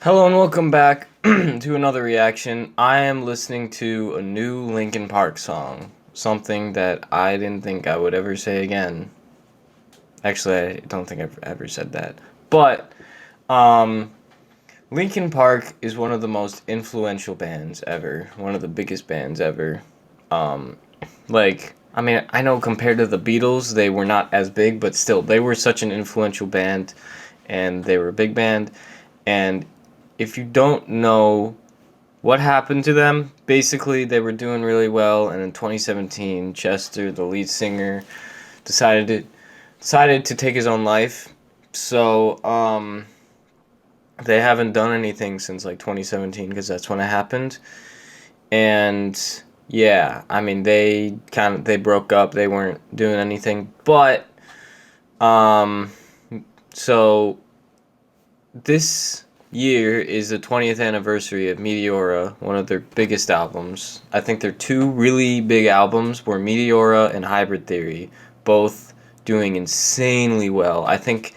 Hello and welcome back to another reaction. I am listening to a new Linkin Park song, something that I didn't think I would ever say again. Actually, I don't think I've ever said that. But um Linkin Park is one of the most influential bands ever, one of the biggest bands ever. Um I mean, I know compared to the Beatles, they were not as big, but still they were such an influential band and they were a big band. And if you don't know what happened to them, basically they were doing really well, and in 2017, Chester, the lead singer, decided to decided to take his own life. So they haven't done anything since like 2017 because that's when it happened. And yeah, I mean they broke up. They weren't doing anything, but um so this year is the 20th anniversary of Meteora, one of their biggest albums. I think their two really big albums were Meteora and Hybrid Theory, both doing insanely well. I think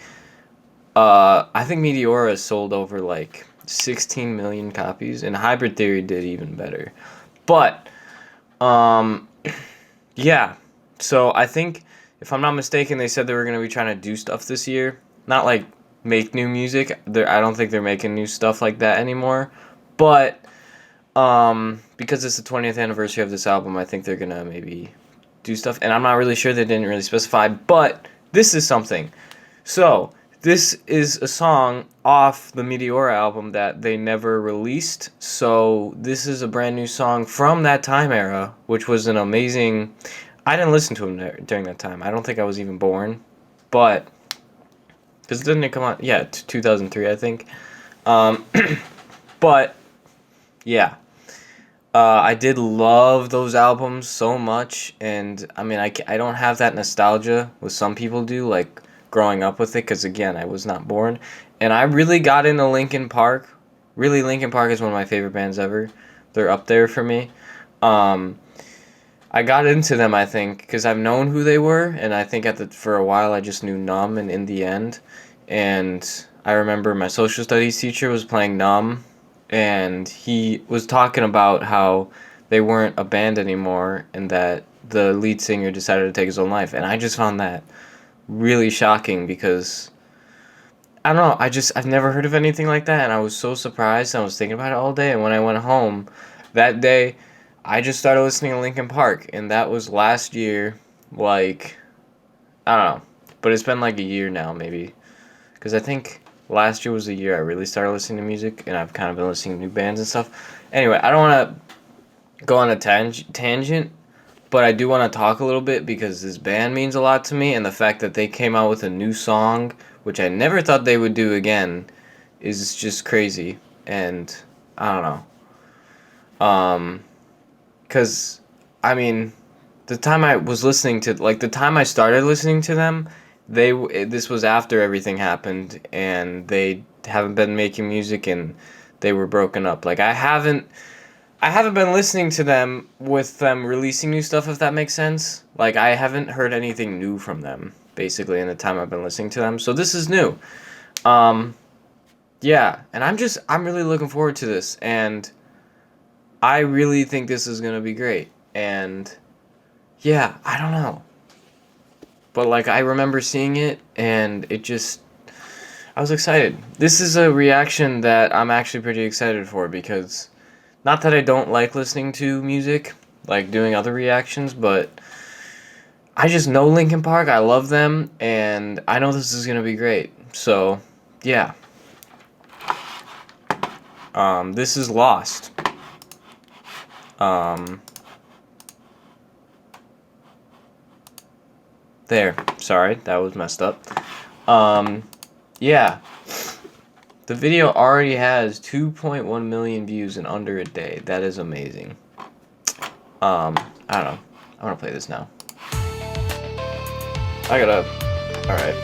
Meteora sold over like 16 million copies, and Hybrid Theory did even better. But um yeah, so I think if I'm not mistaken, they said they were gonna be trying to do stuff this year. Not like make new music. I don't think they're making new stuff like that anymore. But because it's the 20th anniversary of this album, I think they're gonna maybe do stuff. And I'm not really sure. They didn't really specify. But this is something. So this is a song off the Meteora album that they never released. So this is a brand new song from that time era, which was an amazing. I didn't listen to him during that time. I don't think I was even born, but because didn't it come out? Yeah, 2003, I think. Um, but yeah, I did love those albums so much, and I mean, I don't have that nostalgia with some people do, like growing up with it, because again, I was not born, and I really got into Linkin Park. Really, Linkin Park is one of my favorite bands ever. They're up there for me. Um, I got into them, I think, because I've known who they were, and I think for a while I just knew Numb and In the End, and I remember my social studies teacher was playing Numb, and he was talking about how they weren't a band anymore, and that the lead singer decided to take his own life, and I just found that really shocking because I don't know, I've never heard of anything like that, and I was so surprised. And I was thinking about it all day, and when I went home that day, I just started listening to Linkin Park, and that was last year. Like, I don't know, but it's been like a year now, maybe, because I think last year was the year I really started listening to music, and I've kind of been listening to new bands and stuff. Anyway, I don't want to go on a tangent, but I do want to talk a little bit because this band means a lot to me, and the fact that they came out with a new song, which I never thought they would do again, is just crazy. And I don't know. Because, I mean, the time I was listening to, like, the time I started listening to them, this was after everything happened, and they haven't been making music, and they were broken up. Like, I haven't been listening to them with them releasing new stuff, if that makes sense. Like, I haven't heard anything new from them, basically, in the time I've been listening to them. So this is new. Um, yeah, and I'm really looking forward to this, and I really think this is gonna be great. And yeah, I don't know. But like I remember seeing it and I was excited. This is a reaction that I'm actually pretty excited for because not that I don't like listening to music, like doing other reactions, but I just know Linkin Park, I love them, and I know this is gonna be great. So yeah. This is Lost. Um There. Sorry, that was messed up. Yeah. The video already has 2.1 million views in under a day. That is amazing. I don't know. I want to play this now. I gotta. Alright.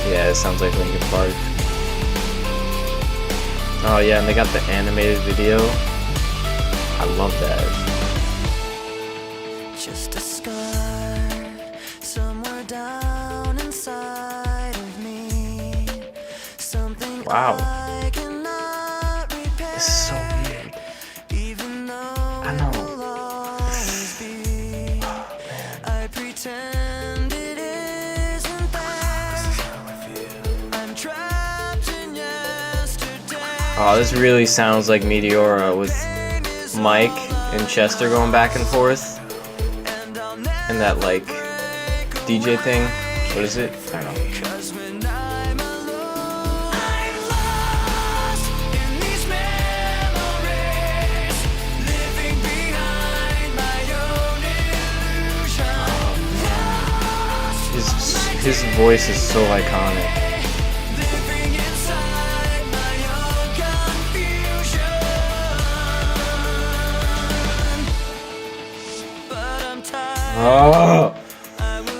Yeah, it sounds like Linkin Park. Oh yeah, and they got the animated video. I love that. just a scar somewhere down inside of me. Something Wow. I cannot repair. This is so weird. Even though I it know. will always be. I pretend it isn't there. I'm trapped in yesterday. Oh, this really sounds like Meteora with Mike and Chester going back and forth. And that, like, DJ thing. What is it? I don't know. Cause when I'm alone, I'm lost in these memories, living behind my own illusion. His voice is so iconic. Living inside my own confusion. But I'm tired. Oh!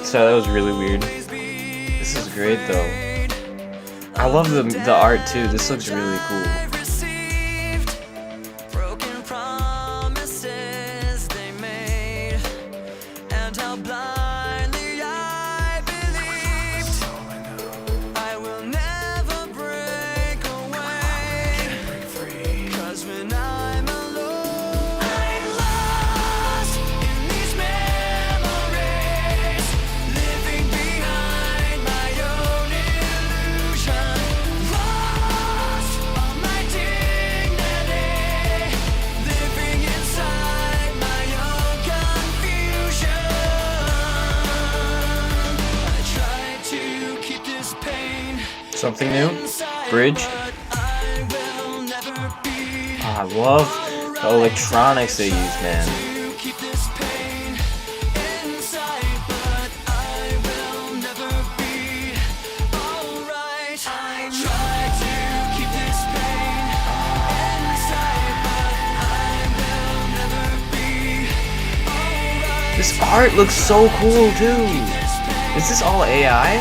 So that was really weird. This is great though. I love the art too. This looks really cool. I've received broken promises they made, and how blindly I believed I will never break away. 'Cause when I'm alone, I'm lost in these memories, living behind my own illusion. Lost all my dignity, living inside my own confusion. I try to keep this pain Something new? inside, Bridge? but I will never be. Oh, I love the electronics they use, man. To keep this pain inside, but I will never be alright. I try to keep this pain inside, but I will never be alright. This art looks so cool too. Is this all AI?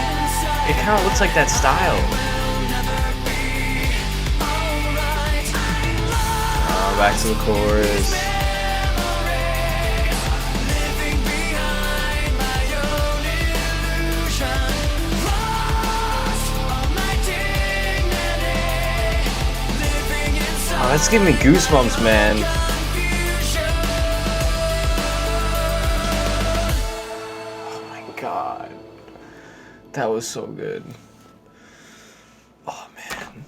It kind of looks like that style. Back to the chorus. Living behind my own illusion. Lost all my dignity, living inside. Oh, that's giving me goosebumps, man. Oh my god. That was so good. Oh man.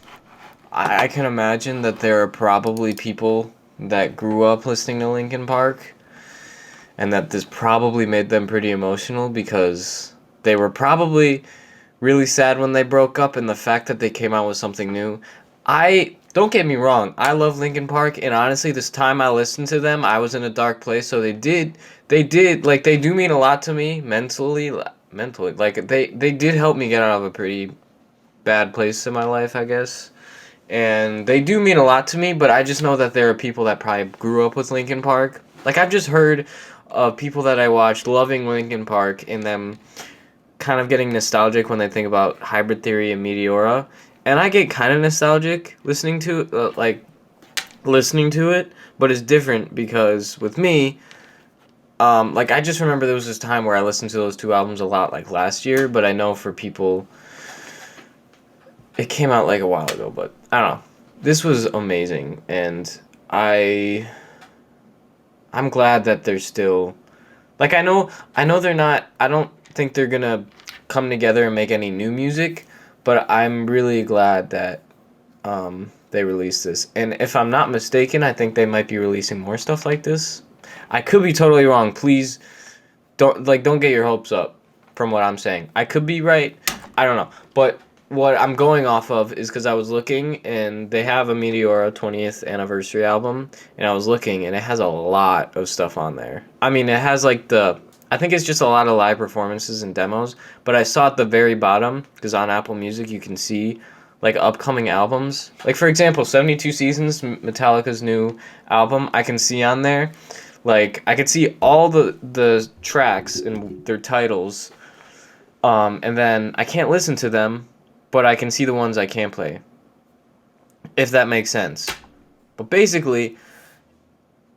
I can imagine that there are probably people that grew up listening to Linkin Park and that this probably made them pretty emotional because they were probably really sad when they broke up, and the fact that they came out with something new. I don't get me wrong, I love Linkin Park, and honestly this time I listened to them, I was in a dark place, so they did like they do mean a lot to me mentally, like they did help me get out of a pretty bad place in my life, I guess. And they do mean a lot to me, but I just know that there are people that probably grew up with Linkin Park. Like, I've just heard of people that I watched loving Linkin Park and them kind of getting nostalgic when they think about Hybrid Theory and Meteora. And I get kind of nostalgic listening to it, but it's different because with me, like, I just remember there was this time where I listened to those two albums a lot, like, last year, but I know for people, it came out, like, a while ago, but I don't know. This was amazing, and I'm glad that they're still, like, I know they're not, I don't think they're gonna come together and make any new music, but I'm really glad that they released this. And if I'm not mistaken, I think they might be releasing more stuff like this. I could be totally wrong. Please don't get your hopes up from what I'm saying. I could be right. I don't know. But what I'm going off of is because I was looking, and they have a Meteora 20th anniversary album, and I was looking, and it has a lot of stuff on there. I mean, it has like I think it's just a lot of live performances and demos, but I saw at the very bottom, because on Apple Music you can see like upcoming albums. Like, for example, 72 Seasons, Metallica's new album, I can see on there. Like, I could see all the tracks and their titles, and then I can't listen to them, but I can see the ones I can play, if that makes sense. But basically,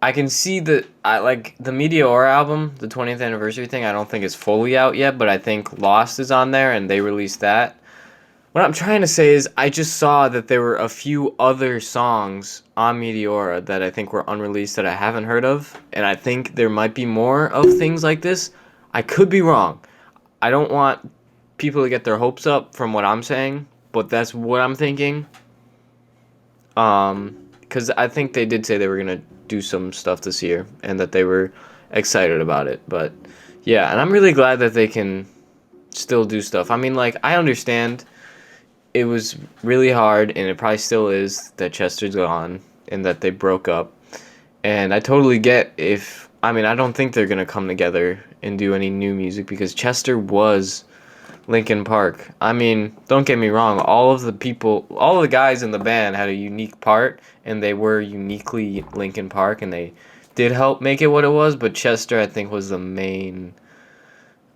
I can see that I like the Meteor album, the 20th anniversary thing. I don't think it's fully out yet, but I think Lost is on there, and they released that. What I'm trying to say is, I just saw that there were a few other songs on Meteora that I think were unreleased that I haven't heard of, and I think there might be more of things like this. I could be wrong. I don't want people to get their hopes up from what I'm saying, but that's what I'm thinking. Because I think they did say they were gonna do some stuff this year, and that they were excited about it. But yeah, and I'm really glad that they can still do stuff. I mean, like, I understand it was really hard, and it probably still is, that Chester's gone and that they broke up. And I totally get if, I mean, I don't think they're gonna come together and do any new music because Chester was Linkin Park. I mean, don't get me wrong, all of the people, all of the guys in the band had a unique part, and they were uniquely Linkin Park, and they did help make it what it was, but Chester, I think, was the main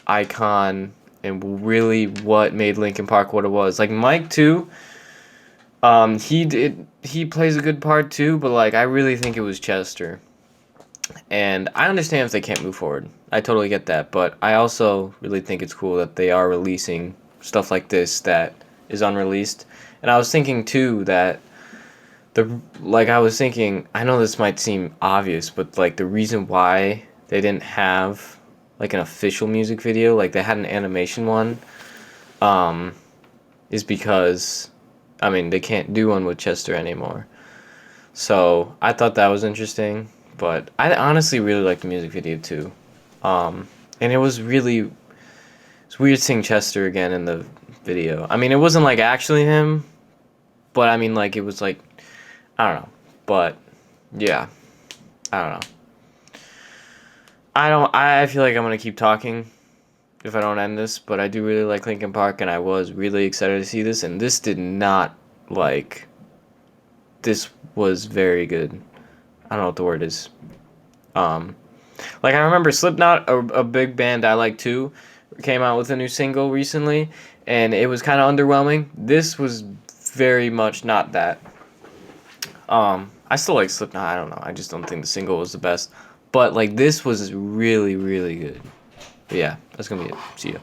icon and really what made Linkin Park what it was. Like Mike too, he plays a good part too, but like I really think it was Chester. And I understand if they can't move forward. I totally get that, but I also really think it's cool that they are releasing stuff like this that is unreleased. And I was thinking too that I was thinking, I know this might seem obvious, but like the reason why they didn't have like an official music video, like they had an animation one, um, is because, I mean, they can't do one with Chester anymore. So I thought that was interesting, but I honestly really liked the music video too. And it was really, it's weird seeing Chester again in the video. I mean, it wasn't like actually him, but I mean, like, it was like, I don't know. But yeah, I don't know. I feel like I'm gonna keep talking if I don't end this, but I do really like Linkin Park, and I was really excited to see this, and this did not, like, this was very good. I don't know what the word is. Um, like, I remember Slipknot, a big band I like too, came out with a new single recently, and it was kind of underwhelming. This was very much not that. I still like Slipknot. I don't know. I just don't think the single was the best. But like this was really, really good. But yeah, that's gonna be it. See ya.